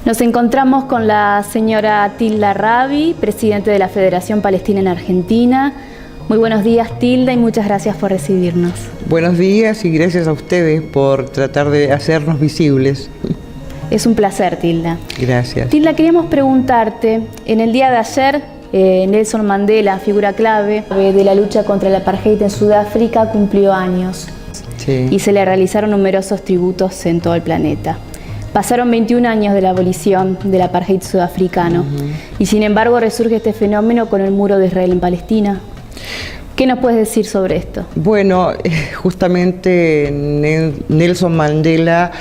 Nos encontramos con la señora Tilda Rabi, presidente de la Federación Palestina en Argentina. Muy buenos días, Tilda, y muchas gracias por recibirnos. Buenos días y gracias a ustedes por tratar de hacernos visibles. Es un placer, Tilda. Gracias. Tilda, queríamos preguntarte, en el día de ayer, Nelson Mandela, figura clave de la lucha contra el apartheid en Sudáfrica, cumplió años. Sí. Y se le realizaron numerosos tributos en todo el planeta. Pasaron 21 años de la abolición del apartheid sudafricano y sin embargo resurge este fenómeno con el muro de Israel en Palestina. ¿Qué nos puedes decir sobre esto? Bueno, justamente Nelson Mandela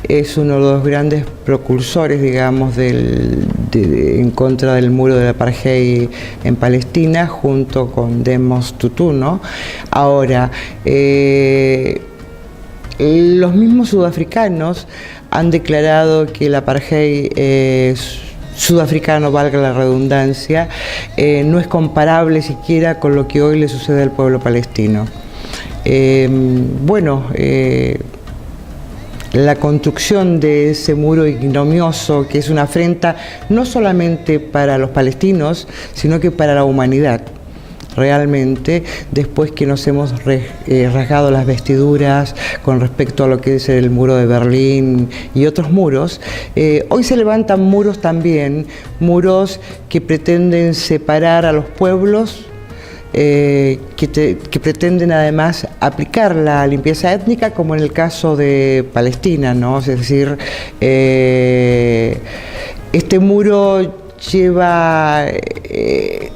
es uno de los grandes precursores, digamos, en contra del muro del apartheid en Palestina, junto con Desmond Tutu, ¿no? Ahora, los mismos sudafricanos han declarado que el apartheid sudafricano, valga la redundancia, no es comparable siquiera con lo que hoy le sucede al pueblo palestino. La construcción de ese muro ignominioso, que es una afrenta no solamente para los palestinos, sino que para la humanidad. Realmente, después que nos hemos rasgado las vestiduras con respecto a lo que es el muro de Berlín y otros muros, hoy se levantan muros también, muros que pretenden separar a los pueblos, que pretenden además aplicar la limpieza étnica, como en el caso de Palestina, ¿no? Es decir, este muro lleva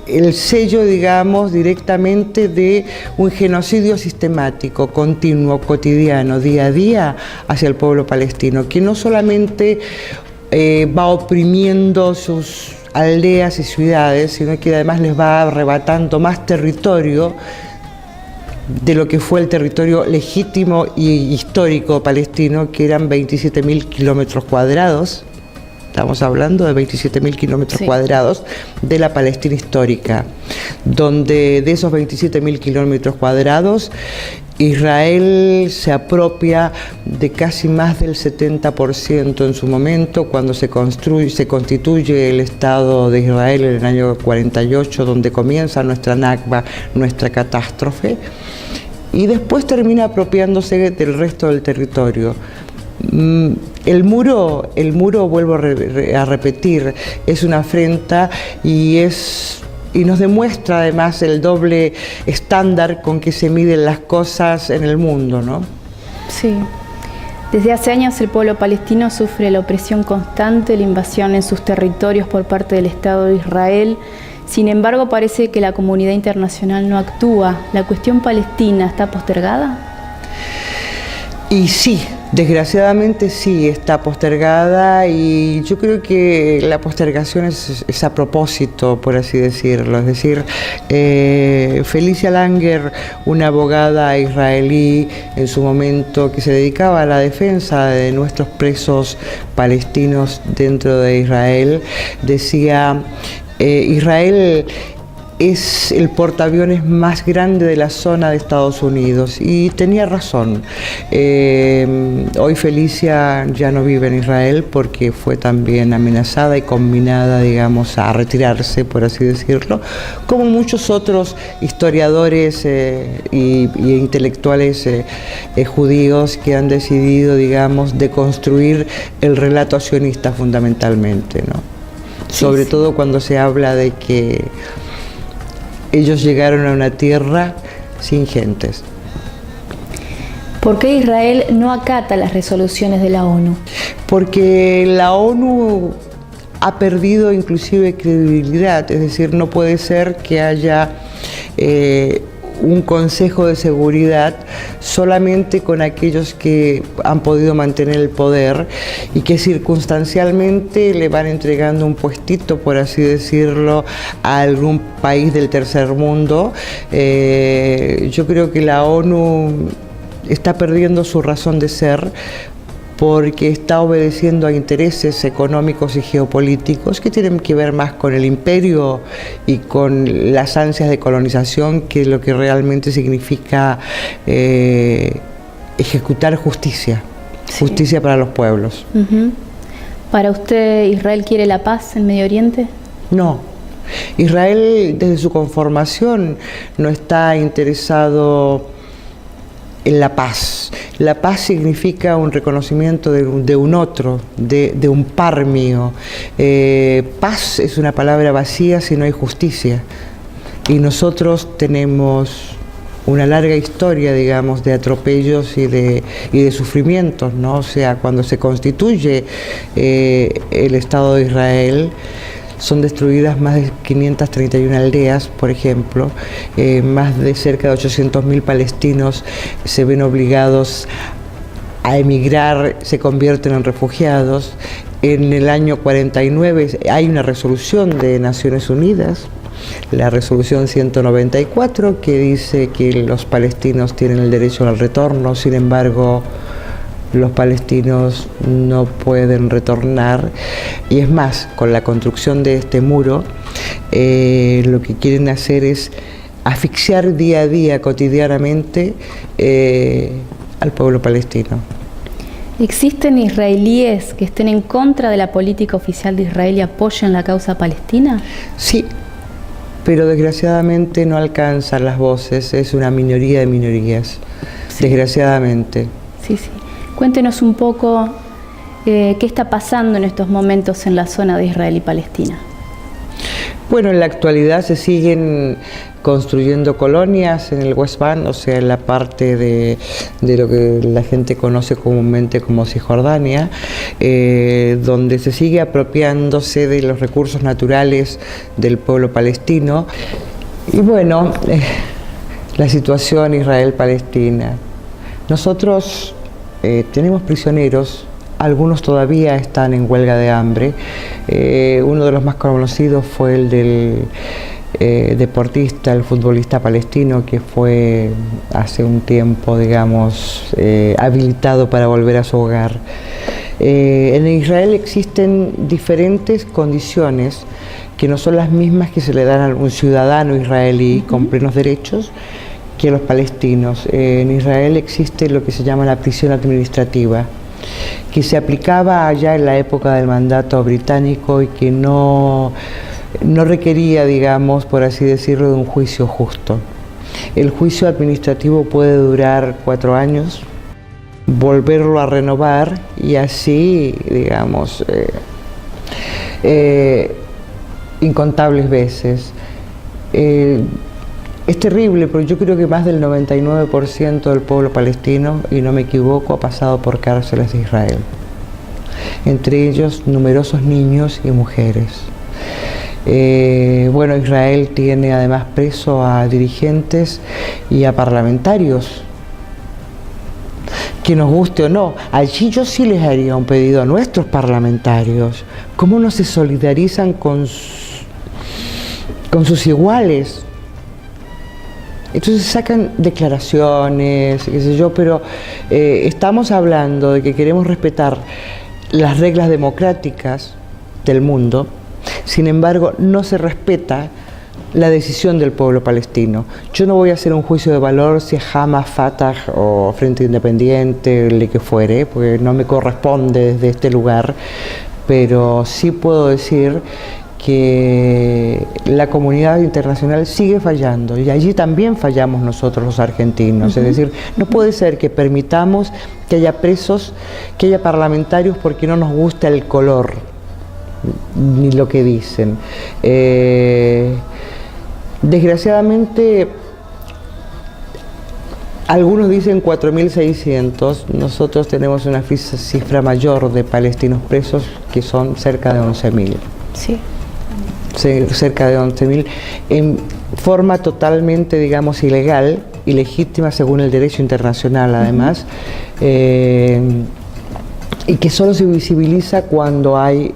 el sello, digamos, directamente de un genocidio sistemático, continuo, cotidiano, día a día hacia el pueblo palestino, que no solamente va oprimiendo sus aldeas y ciudades, sino que además les va arrebatando más territorio de lo que fue el territorio legítimo y histórico palestino, que eran 27.000 kilómetros cuadrados. Estamos hablando de 27.000 kilómetros cuadrados de la Palestina histórica, donde de esos 27.000 kilómetros cuadrados, Israel se apropia de casi más del 70% en su momento, cuando se constituye el Estado de Israel en el año 48, donde comienza nuestra Nakba, nuestra catástrofe, y después termina apropiándose del resto del territorio. El muro, vuelvo a repetir, es una afrenta y nos demuestra además el doble estándar con que se miden las cosas en el mundo, ¿no? Sí. Desde hace años el pueblo palestino sufre la opresión constante, la invasión en sus territorios por parte del Estado de Israel. Sin embargo, parece que la comunidad internacional no actúa. ¿La cuestión palestina está postergada? Y sí, desgraciadamente sí está postergada, y yo creo que la postergación es a propósito, por así decirlo. Es decir, Felicia Langer, una abogada israelí en su momento que se dedicaba a la defensa de nuestros presos palestinos dentro de Israel, decía: Israel es el portaaviones más grande de la zona de Estados Unidos, y tenía razón. Hoy Felicia ya no vive en Israel porque fue también amenazada y combinada, digamos, a retirarse, por así decirlo, como muchos otros historiadores y intelectuales judíos que han decidido, digamos, deconstruir el relato sionista fundamentalmente, ¿no? Sobre todo cuando se habla de que ellos llegaron a una tierra sin gentes. ¿Por qué Israel no acata las resoluciones de la ONU? Porque la ONU ha perdido inclusive credibilidad, es decir, no puede ser que haya un Consejo de Seguridad solamente con aquellos que han podido mantener el poder y que circunstancialmente le van entregando un puestito, por así decirlo, a algún país del tercer mundo. Yo creo que la ONU está perdiendo su razón de ser, porque está obedeciendo a intereses económicos y geopolíticos que tienen que ver más con el imperio y con las ansias de colonización, que lo que realmente significa ejecutar justicia, justicia para los pueblos. ¿Para usted Israel quiere la paz en Medio Oriente? No. Israel desde su conformación no está interesado en la paz. La paz significa un reconocimiento de un otro, de un par mío. Paz es una palabra vacía si no hay justicia. Y nosotros tenemos una larga historia, digamos, de atropellos y de sufrimientos, ¿no? O sea, cuando se constituye el Estado de Israel, son destruidas más de 531 aldeas, por ejemplo, más de cerca de 800.000 palestinos se ven obligados a emigrar, se convierten en refugiados. En el año 49 hay una resolución de Naciones Unidas, la resolución 194, que dice que los palestinos tienen el derecho al retorno. Sin embargo, los palestinos no pueden retornar, y es más, con la construcción de este muro, lo que quieren hacer es asfixiar día a día, cotidianamente, al pueblo palestino. ¿Existen israelíes que estén en contra de la política oficial de Israel y apoyen la causa palestina? Sí, pero desgraciadamente no alcanzan las voces, es una minoría de minorías, sí. Desgraciadamente. Sí, sí. Cuéntenos un poco qué está pasando en estos momentos en la zona de Israel y Palestina. Bueno, en la actualidad se siguen construyendo colonias en el West Bank, o sea, en la parte de lo que la gente conoce comúnmente como Cisjordania, donde se sigue apropiándose de los recursos naturales del pueblo palestino. Y bueno, la situación Israel-Palestina. Nosotros tenemos prisioneros, algunos todavía están en huelga de hambre. Uno de los más conocidos fue el del deportista, el futbolista palestino, que fue hace un tiempo, digamos, habilitado para volver a su hogar. En Israel existen diferentes condiciones que no son las mismas que se le dan a un ciudadano israelí con plenos derechos que a los palestinos. En Israel existe lo que se llama la prisión administrativa, que se aplicaba allá en la época del mandato británico y que no requería, digamos, por así decirlo, de un juicio justo. El juicio administrativo puede durar 4 años, volverlo a renovar y así, digamos, incontables veces. Es terrible, porque yo creo que más del 99% del pueblo palestino, y no me equivoco, ha pasado por cárceles de Israel. Entre ellos numerosos niños y mujeres. Bueno, Israel tiene además preso a dirigentes y a parlamentarios, que nos guste o no. Allí yo sí les haría un pedido a nuestros parlamentarios: ¿cómo no se solidarizan con sus iguales? Entonces sacan declaraciones, qué sé yo, pero estamos hablando de que queremos respetar las reglas democráticas del mundo. Sin embargo, no se respeta la decisión del pueblo palestino. Yo no voy a hacer un juicio de valor si es Hamas, Fatah o Frente Independiente, el que fuere, porque no me corresponde desde este lugar, pero sí puedo decir que la comunidad internacional sigue fallando, y allí también fallamos nosotros los argentinos. Es decir, no puede ser que permitamos que haya presos, que haya parlamentarios porque no nos gusta el color ni lo que dicen. Desgraciadamente, algunos dicen 4.600, nosotros tenemos una cifra mayor de palestinos presos, que son cerca de 11.000. Sí. Cerca de 11.000, en forma totalmente, digamos, ilegal, ilegítima según el derecho internacional, además, y que solo se visibiliza cuando hay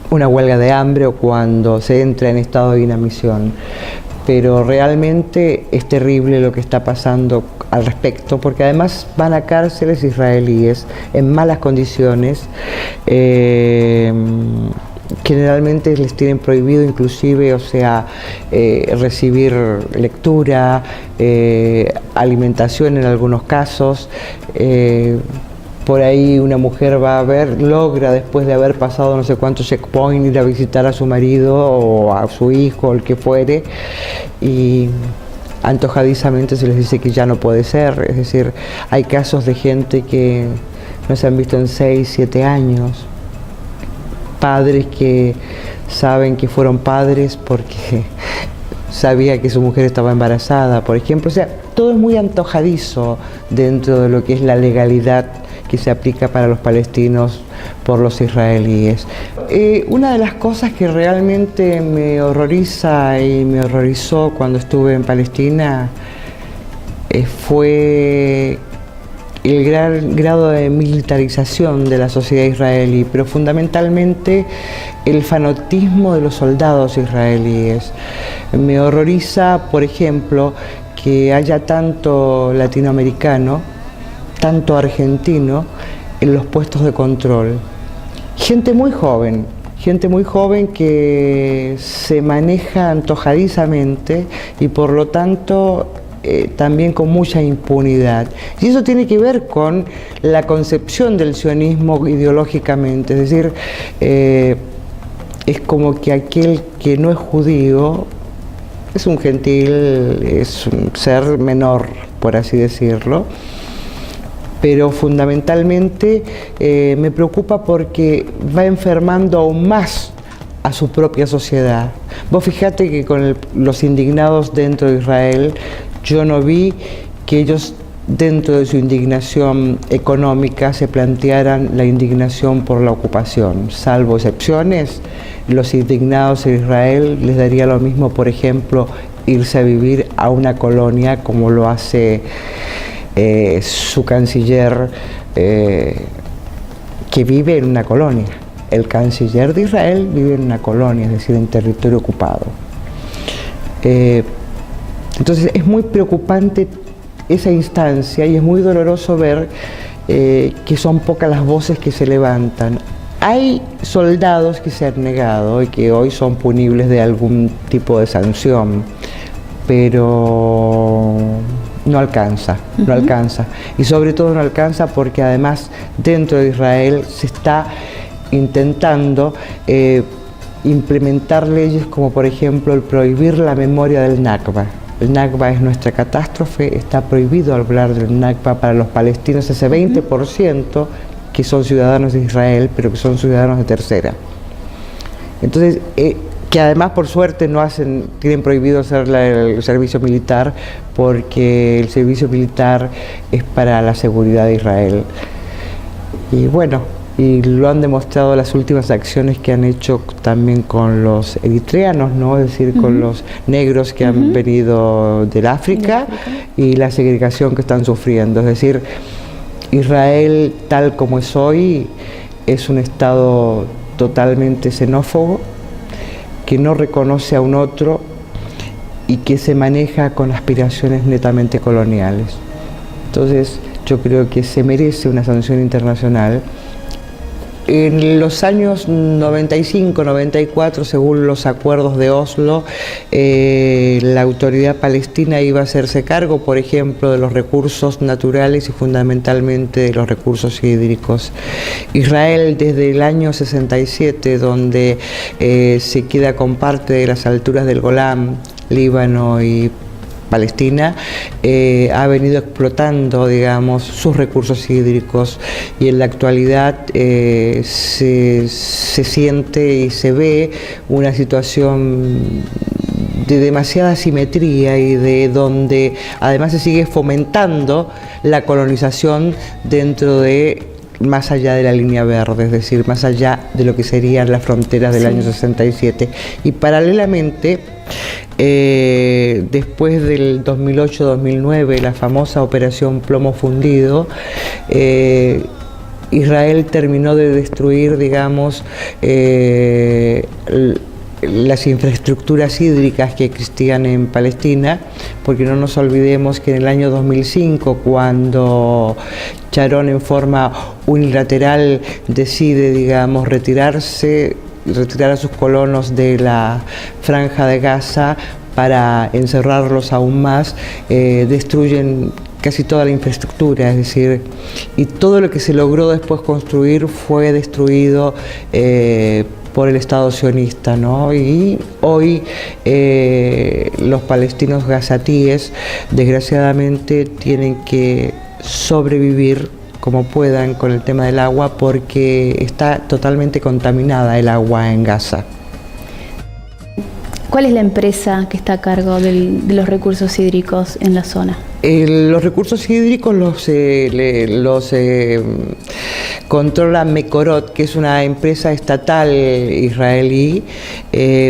una huelga de hambre o cuando se entra en estado de inanición. Pero realmente es terrible lo que está pasando al respecto, porque además van a cárceles israelíes en malas condiciones. Generalmente les tienen prohibido inclusive, o sea, recibir lectura, alimentación en algunos casos. por ahí una mujer logra después de haber pasado no sé cuántos checkpoints ir a visitar a su marido o a su hijo o el que fuere, y antojadizamente se les dice que ya no puede ser. Es decir, hay casos de gente que no se han visto en 6, 7 años, padres que saben que fueron padres porque sabía que su mujer estaba embarazada, por ejemplo. O sea, todo es muy antojadizo dentro de lo que es la legalidad que se aplica para los palestinos por los israelíes. Una de las cosas que realmente me horroriza y me horrorizó cuando estuve en Palestina fue el gran grado de militarización de la sociedad israelí, pero fundamentalmente el fanatismo de los soldados israelíes. Me horroriza, por ejemplo, que haya tanto latinoamericano, tanto argentino en los puestos de control. Gente muy joven que se maneja antojadizamente y por lo tanto también con mucha impunidad. Y eso tiene que ver con la concepción del sionismo ideológicamente, es decir, es como que aquel que no es judío es un gentil, es un ser menor, por así decirlo. Pero fundamentalmente me preocupa porque va enfermando aún más a su propia sociedad. Vos fijate que con los indignados dentro de Israel, yo no vi que ellos dentro de su indignación económica se plantearan la indignación por la ocupación. Salvo excepciones, los indignados en Israel les daría lo mismo, por ejemplo, irse a vivir a una colonia como lo hace su canciller, que vive en una colonia. El canciller de Israel vive en una colonia, es decir, en territorio ocupado. Entonces es muy preocupante esa instancia y es muy doloroso ver que son pocas las voces que se levantan. Hay soldados que se han negado y que hoy son punibles de algún tipo de sanción, pero no alcanza, no alcanza. Y sobre todo no alcanza porque además dentro de Israel se está intentando implementar leyes como por ejemplo el prohibir la memoria del Nakba. El Nakba es nuestra catástrofe, está prohibido hablar del Nakba para los palestinos, ese 20% que son ciudadanos de Israel, pero que son ciudadanos de tercera. Entonces, que además por suerte tienen prohibido hacer el servicio militar, porque el servicio militar es para la seguridad de Israel. Y bueno, y lo han demostrado las últimas acciones que han hecho también con los eritreanos, ¿no? Es decir, con los negros que han venido del África y la segregación que están sufriendo. Es decir, Israel, tal como es hoy, es un Estado totalmente xenófobo, que no reconoce a un otro y que se maneja con aspiraciones netamente coloniales. Entonces, yo creo que se merece una sanción internacional. En los años 95, 94, según los acuerdos de Oslo, la autoridad palestina iba a hacerse cargo, por ejemplo, de los recursos naturales y fundamentalmente de los recursos hídricos. Israel, desde el año 67, donde se queda con parte de las alturas del Golán, Líbano y Palestina, ha venido explotando, digamos, sus recursos hídricos y en la actualidad se siente y se ve una situación de demasiada asimetría y de donde además se sigue fomentando la colonización dentro de más allá de la línea verde, es decir, más allá de lo que serían las fronteras del año 67. Y paralelamente, después del 2008-2009, la famosa operación Plomo Fundido, Israel terminó de destruir, digamos, las infraestructuras hídricas que existían en Palestina, porque no nos olvidemos que en el año 2005, cuando Sharon en forma unilateral decide, digamos, retirar a sus colonos de la Franja de Gaza para encerrarlos aún más, destruyen casi toda la infraestructura, es decir, y todo lo que se logró después construir fue destruido por el Estado sionista, ¿no? Y hoy los palestinos gazatíes, desgraciadamente, tienen que sobrevivir como puedan con el tema del agua, porque está totalmente contaminada el agua en Gaza. ¿Cuál es la empresa que está a cargo de los recursos hídricos en la zona? Los recursos hídricos los controla Mekorot, que es una empresa estatal israelí,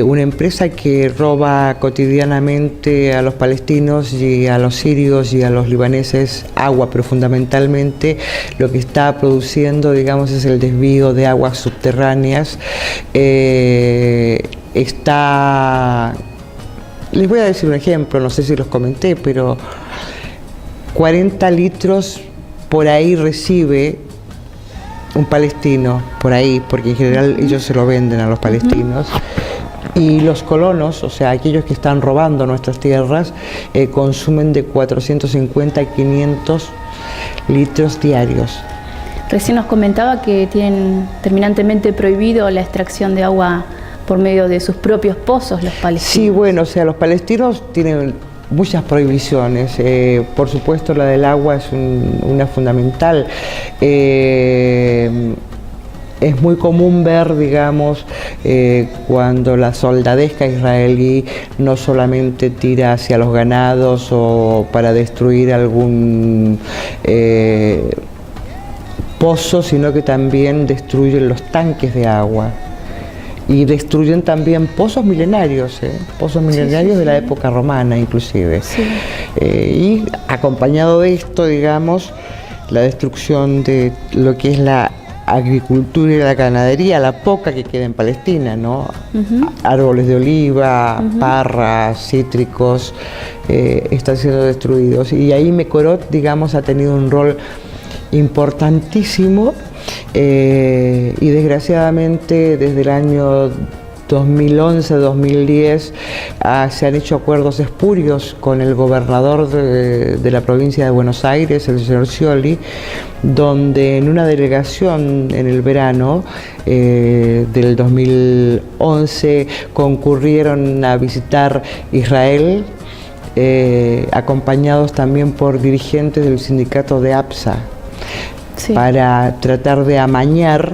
una empresa que roba cotidianamente a los palestinos y a los sirios y a los libaneses agua, pero fundamentalmente lo que está produciendo, digamos, es el desvío de aguas subterráneas. Les voy a decir un ejemplo, no sé si los comenté, pero 40 litros por ahí recibe un palestino, por ahí, porque en general ellos se lo venden a los palestinos, y los colonos, o sea, aquellos que están robando nuestras tierras, consumen de 450 a 500 litros diarios. Recién nos comentaba que tienen terminantemente prohibido la extracción de agua por medio de sus propios pozos, los palestinos. Sí, bueno, o sea, los palestinos tienen muchas prohibiciones. Por supuesto, la del agua es una fundamental. Es muy común ver, digamos, cuando la soldadesca israelí no solamente tira hacia los ganados o para destruir algún pozo, sino que también destruyen los tanques de agua. Y destruyen también pozos milenarios, de la época romana inclusive. Sí. Y acompañado de esto, digamos, la destrucción de lo que es la agricultura y la ganadería, la poca que queda en Palestina, ¿no? Árboles de oliva, parras, cítricos, están siendo destruidos. Y ahí Mekorot, digamos, ha tenido un rol importantísimo. Y desgraciadamente desde el año 2011-2010 se han hecho acuerdos espurios con el gobernador de la provincia de Buenos Aires, el señor Scioli, donde en una delegación en el verano del 2011 concurrieron a visitar Israel, acompañados también por dirigentes del sindicato de APSA. Sí. Para tratar de amañar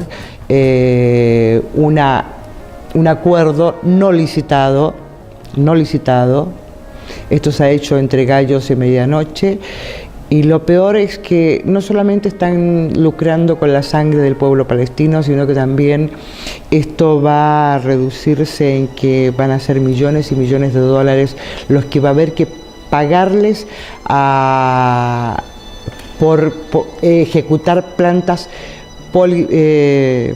un acuerdo no licitado. Esto se ha hecho entre gallos y medianoche, y lo peor es que no solamente están lucrando con la sangre del pueblo palestino, sino que también esto va a reducirse en que van a ser millones y millones de dólares los que va a haber que pagarles por ejecutar plantas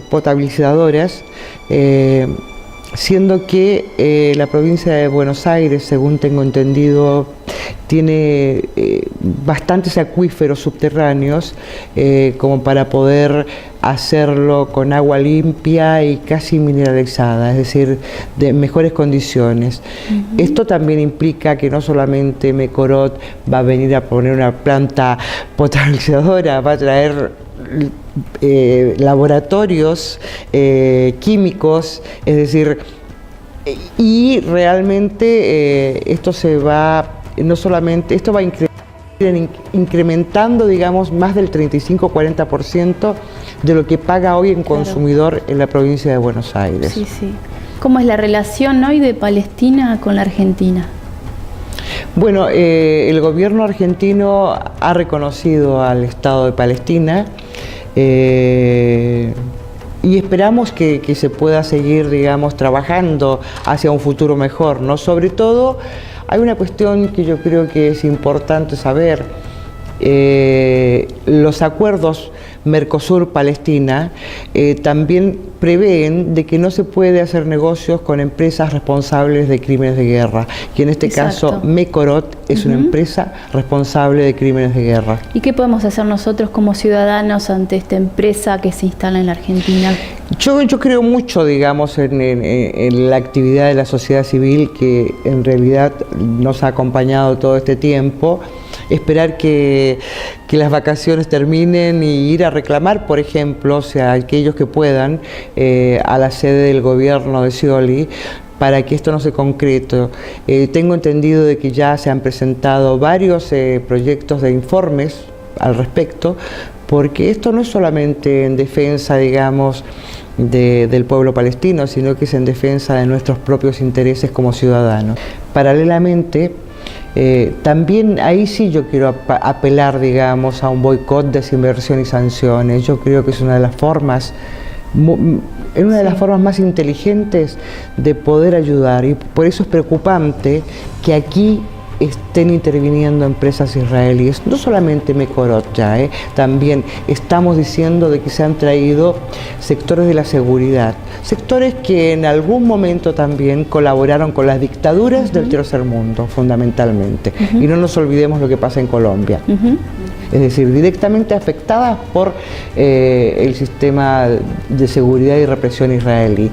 potabilizadoras, siendo que la provincia de Buenos Aires, según tengo entendido, tiene bastantes acuíferos subterráneos como para poder hacerlo con agua limpia y casi mineralizada, es decir, de mejores condiciones. Esto también implica que no solamente Mekorot va a venir a poner una planta potabilizadora, va a traer laboratorios químicos, es decir, y realmente esto va incrementando, digamos, más del 35-40% de lo que paga hoy en consumidor en la provincia de Buenos Aires. Sí, sí. ¿Cómo es la relación hoy de Palestina con la Argentina? Bueno, el gobierno argentino ha reconocido al Estado de Palestina y esperamos que se pueda seguir, digamos, trabajando hacia un futuro mejor, ¿no? Sobre todo, hay una cuestión que yo creo que es importante saber. Los acuerdos Mercosur-Palestina, también prevén de que no se puede hacer negocios con empresas responsables de crímenes de guerra, y en este caso Mekorot es una empresa responsable de crímenes de guerra. ¿Y qué podemos hacer nosotros como ciudadanos ante esta empresa que se instala en la Argentina? Yo creo mucho, digamos, en la actividad de la sociedad civil que en realidad nos ha acompañado todo este tiempo. Esperar que las vacaciones terminen y ir a reclamar, por ejemplo, o sea, aquellos que puedan, a la sede del gobierno de Scioli, para que esto no se concrete. Tengo entendido de que ya se han presentado varios proyectos de informes al respecto, porque esto no es solamente en defensa, digamos, del pueblo palestino, sino que es en defensa de nuestros propios intereses como ciudadanos. Paralelamente, también ahí sí yo quiero apelar, digamos, a un boicot, desinversión y sanciones. Yo creo que es una de las formas más inteligentes de poder ayudar, y por eso es preocupante que aquí estén interviniendo empresas israelíes, no solamente Mekorot ya, también estamos diciendo de que se han traído sectores de la seguridad, sectores que en algún momento también colaboraron con las dictaduras del tercer mundo, fundamentalmente, y no nos olvidemos lo que pasa en Colombia. Es decir, directamente afectadas por el sistema de seguridad y represión israelí.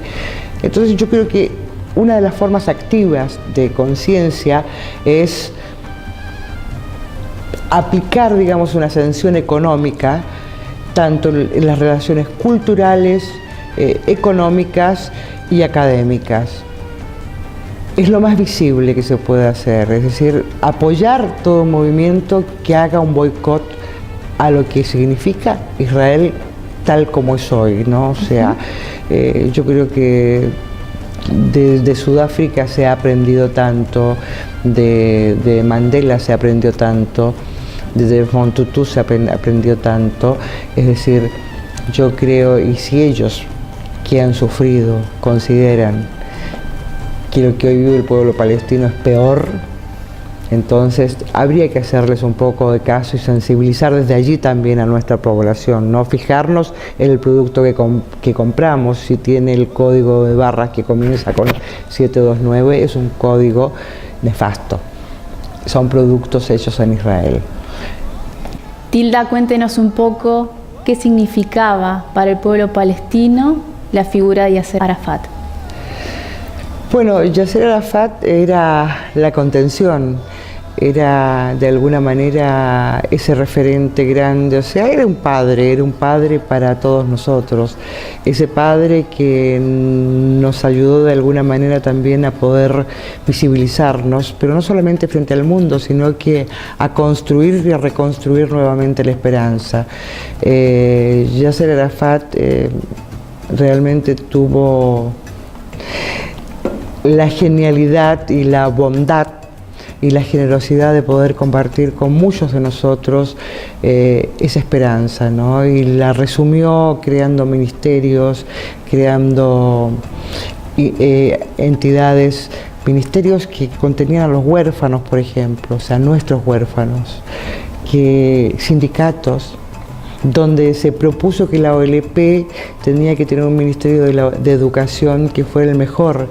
Entonces yo creo que una de las formas activas de conciencia es aplicar, digamos, una sanción económica, tanto en las relaciones culturales, económicas y académicas. Es lo más visible que se puede hacer, es decir, apoyar todo movimiento que haga un boicot a lo que significa Israel tal como es hoy, ¿no? O sea, yo creo que de Sudáfrica se ha aprendido tanto, de Mandela se aprendió tanto, de Desmond Tutu se aprendió tanto. Es decir, yo creo, y si ellos que han sufrido consideran que lo que hoy vive el pueblo palestino es peor, entonces habría que hacerles un poco de caso y sensibilizar desde allí también a nuestra población, no fijarnos en el producto que compramos. Si tiene el código de barras que comienza con 729, es un código nefasto, son productos hechos en Israel. Tilda, cuéntenos un poco qué significaba para el pueblo palestino la figura de Yasser Arafat. Bueno, Yasser Arafat era la contención, era de alguna manera ese referente grande, o sea, era un padre para todos nosotros, ese padre que nos ayudó de alguna manera también a poder visibilizarnos, pero no solamente frente al mundo, sino que a construir y a reconstruir nuevamente la esperanza. Yasser Arafat realmente tuvo la genialidad y la bondad y la generosidad de poder compartir con muchos de nosotros esa esperanza, ¿no? Y la resumió creando ministerios, creando entidades, ministerios que contenían a los huérfanos, por ejemplo, o sea, nuestros huérfanos, sindicatos, donde se propuso que la OLP tenía que tener un ministerio de educación que fuera el mejor.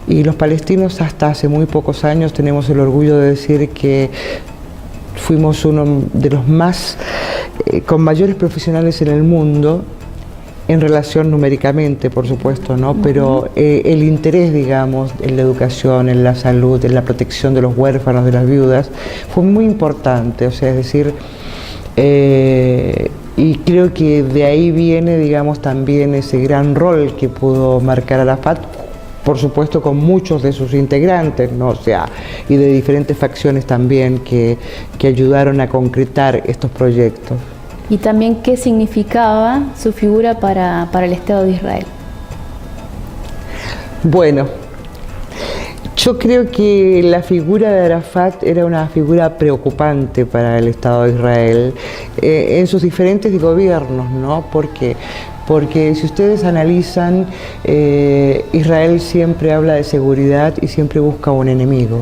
Y los palestinos hasta hace muy pocos años tenemos el orgullo de decir que fuimos uno de los más, con mayores profesionales en el mundo, en relación numéricamente, por supuesto, ¿no? Pero el interés, digamos, en la educación, en la salud, en la protección de los huérfanos, de las viudas, fue muy importante, o sea, es decir, y creo que de ahí viene, digamos, también ese gran rol que pudo marcar Arafat, por supuesto con muchos de sus integrantes, ¿no? O sea, y de diferentes facciones también que ayudaron a concretar estos proyectos. Y también qué significaba su figura para el Estado de Israel. Bueno, yo creo que la figura de Arafat era una figura preocupante para el Estado de Israel en sus diferentes gobiernos, ¿no? Porque si ustedes analizan, Israel siempre habla de seguridad y siempre busca un enemigo.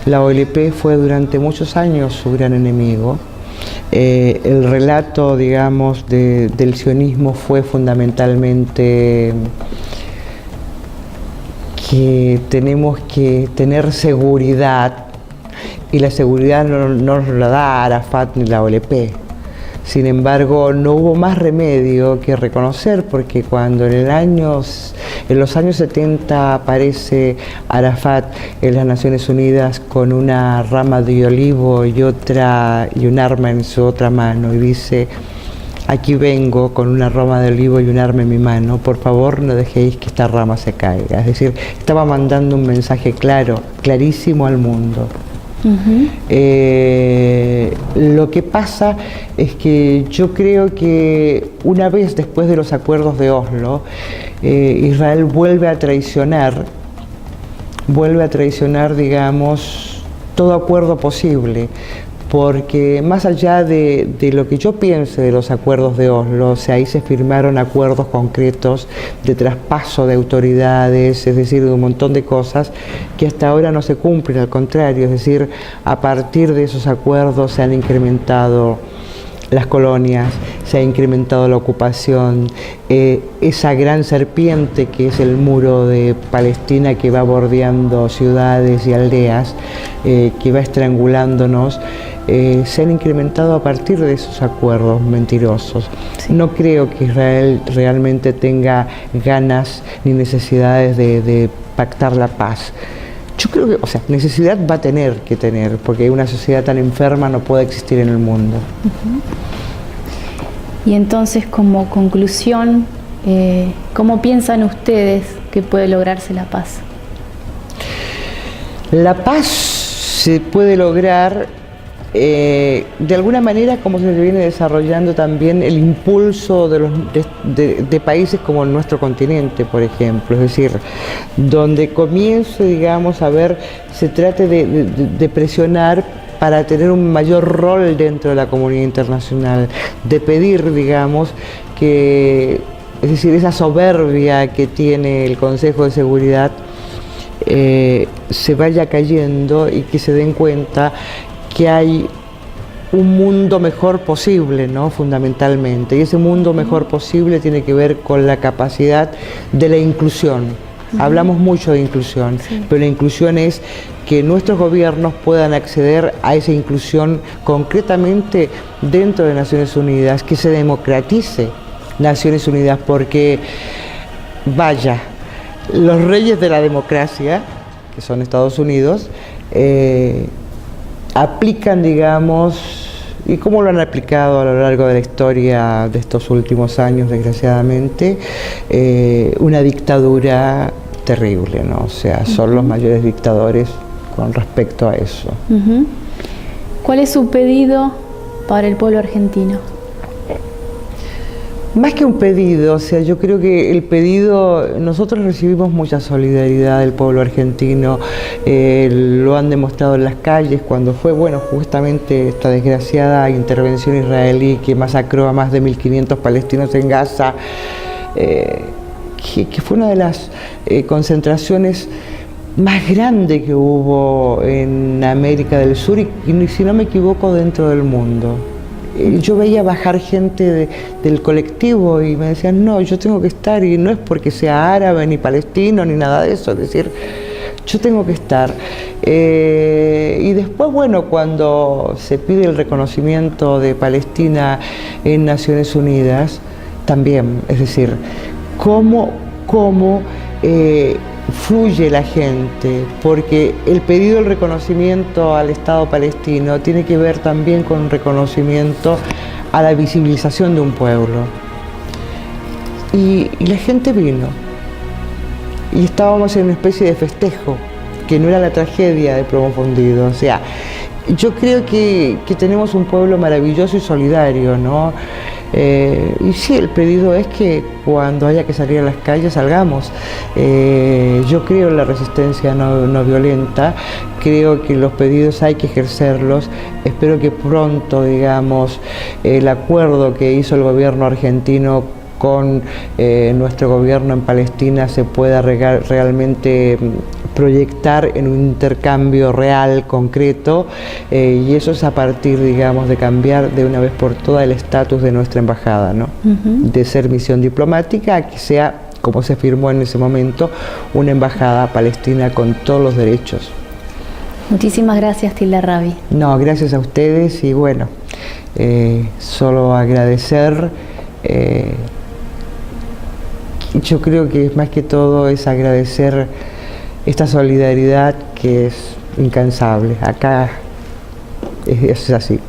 La OLP fue durante muchos años su gran enemigo. El relato, digamos, del sionismo fue fundamentalmente que tenemos que tener seguridad, y la seguridad no nos la da Arafat ni la OLP. Sin embargo, no hubo más remedio que reconocer, porque cuando en los años 70 aparece Arafat en las Naciones Unidas con una rama de olivo y un arma en su otra mano, y dice: aquí vengo con una rama de olivo y un arma en mi mano, por favor no dejéis que esta rama se caiga. Es decir, estaba mandando un mensaje claro, clarísimo al mundo. Lo que pasa es que yo creo que una vez después de los acuerdos de Oslo, Israel vuelve a traicionar, digamos, todo acuerdo posible, porque más allá de lo que yo piense de los acuerdos de Oslo, o sea, ahí se firmaron acuerdos concretos de traspaso de autoridades, es decir, de un montón de cosas que hasta ahora no se cumplen, al contrario, es decir, a partir de esos acuerdos se han incrementado las colonias, se ha incrementado la ocupación, esa gran serpiente que es el muro de Palestina que va bordeando ciudades y aldeas, que va estrangulándonos, se han incrementado a partir de esos acuerdos mentirosos. Sí. No creo que Israel realmente tenga ganas ni necesidades de pactar la paz. Yo creo que, o sea, necesidad va a tener que tener, porque una sociedad tan enferma no puede existir en el mundo. Y entonces, como conclusión, ¿cómo piensan ustedes que puede lograrse la paz? La paz se puede lograr de alguna manera como se viene desarrollando también el impulso de países como nuestro continente, por ejemplo, es decir, donde comience, digamos, a ver, se trate de presionar para tener un mayor rol dentro de la comunidad internacional, de pedir, digamos, que, es decir, esa soberbia que tiene el Consejo de Seguridad se vaya cayendo y que se den cuenta que hay un mundo mejor posible, ¿no? Fundamentalmente, y ese mundo mejor posible tiene que ver con la capacidad de la inclusión. Hablamos mucho de inclusión, sí, pero la inclusión es que nuestros gobiernos puedan acceder a esa inclusión concretamente dentro de Naciones Unidas, que se democratice Naciones Unidas, porque vaya, los reyes de la democracia, que son Estados Unidos, aplican, digamos, y como lo han aplicado a lo largo de la historia de estos últimos años, desgraciadamente, una dictadura terrible, ¿no? O sea, son los mayores dictadores con respecto a eso. ¿Cuál es su pedido para el pueblo argentino? Más que un pedido, o sea, yo creo que el pedido, nosotros recibimos mucha solidaridad del pueblo argentino, lo han demostrado en las calles cuando fue, bueno, justamente esta desgraciada intervención israelí que masacró a más de 1.500 palestinos en Gaza, que fue una de las concentraciones más grande que hubo en América del Sur y si no me equivoco dentro del mundo. Yo veía bajar gente del colectivo y me decían, no, yo tengo que estar, y no es porque sea árabe, ni palestino, ni nada de eso, es decir, yo tengo que estar. Y después, bueno, cuando se pide el reconocimiento de Palestina en Naciones Unidas, también, es decir, cómo fluye la gente, porque el pedido del reconocimiento al Estado palestino tiene que ver también con un reconocimiento a la visibilización de un pueblo. Y la gente vino, y estábamos en una especie de festejo, que no era la tragedia de Plomo Fundido. O sea, yo creo que tenemos un pueblo maravilloso y solidario, ¿no? Y sí, el pedido es que cuando haya que salir a las calles salgamos. Yo creo en la resistencia no violenta, creo que los pedidos hay que ejercerlos. Espero que pronto, digamos, el acuerdo que hizo el gobierno argentino con nuestro gobierno en Palestina se pueda realmente proyectar en un intercambio real, concreto, y eso es a partir, digamos, de cambiar de una vez por todas el estatus de nuestra embajada, ¿no? De ser misión diplomática a que sea, como se afirmó en ese momento, una embajada palestina con todos los derechos. Muchísimas gracias, Tilda Rabi. No, gracias a ustedes y bueno, solo agradecer. Yo creo que más que todo es agradecer esta solidaridad que es incansable. Acá es así.